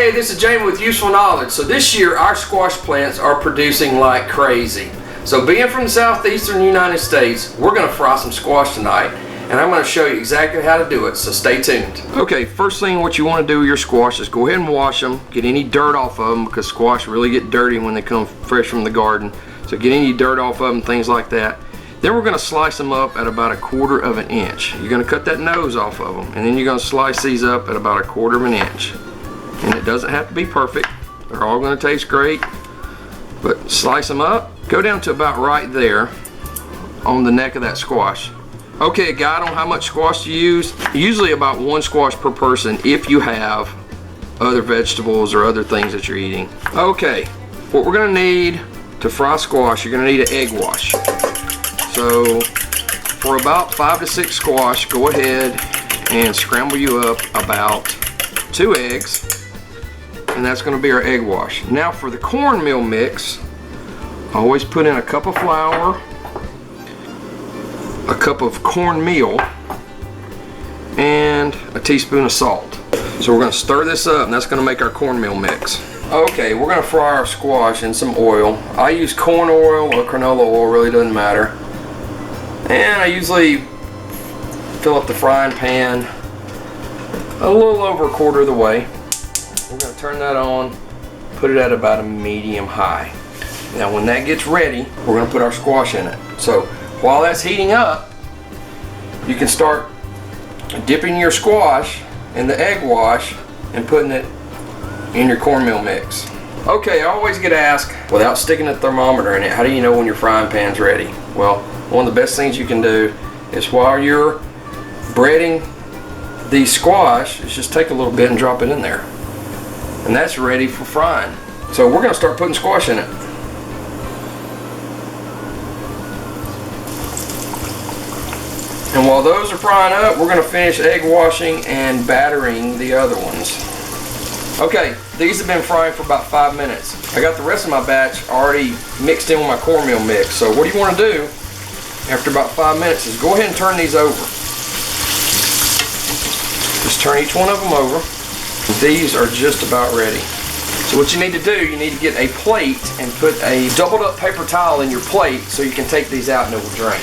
Hey, this is Jamie with Useful Knowledge. So this year our squash plants are producing like crazy. So being from the southeastern United States, we're going to fry some squash tonight, and I'm going to show you exactly how to do it, so stay tuned. Okay, first thing what you want to do with your squash is go ahead and wash them, get any dirt off of them, because squash really get dirty when they come fresh from the garden. So get any dirt off of them, things like that. Then we're going to slice them up at about 1/4 of an inch. You're going to cut that nose off of them, and then you're going to slice these up at about 1/4 of an inch. And it doesn't have to be perfect. They're all going to taste great. But slice them up. Go down to about right there on the neck of that squash. Okay, a guide on how much squash to use. Usually about 1 squash per person if you have other vegetables or other things that you're eating. Okay, what we're going to need to fry squash, you're going to need an egg wash. So for about 5 to 6 squash, go ahead and scramble you up about 2 eggs. And that's going to be our egg wash. Now for the cornmeal mix, I always put in a cup of flour, a cup of cornmeal, and a teaspoon of salt. So we're going to stir this up, and that's going to make our cornmeal mix. Okay, we're going to fry our squash in some oil. I use corn oil or canola oil, really doesn't matter. And I usually fill up the frying pan a little over 1/4 of the way. We're going to turn that on, put it at about a medium high. Now when that gets ready, we're going to put our squash in it. So while that's heating up, you can start dipping your squash in the egg wash and putting it in your cornmeal mix. Okay, I always get asked, without sticking a thermometer in it, how do you know when your frying pan's ready? Well, one of the best things you can do is while you're breading the squash, is just take a little bit and drop it in there. And that's ready for frying. So we're going to start putting squash in it. And while those are frying up, we're going to finish egg washing and battering the other ones. Okay, these have been frying for about 5 minutes. I got the rest of my batch already mixed in with my cornmeal mix. So what you want to do after about 5 minutes is go ahead and turn these over. Just turn each one of them over. These are just about ready. So what you need to do, you need to get a plate and put a doubled up paper towel in your plate so you can take these out and it will drain.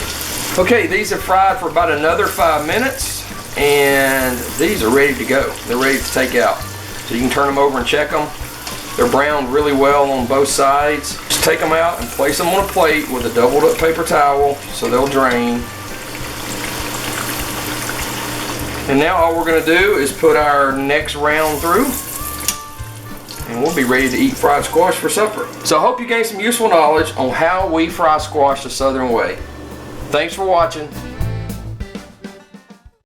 Okay, these have fried for about another 5 minutes and these are ready to go. They're ready to take out. So you can turn them over and check them. They're browned really well on both sides. Just take them out and place them on a plate with a doubled up paper towel so they'll drain. And now all we're going to do is put our next round through and we'll be ready to eat fried squash for supper. So I hope you gained some useful knowledge on how we fry squash the Southern way. Thanks for watching.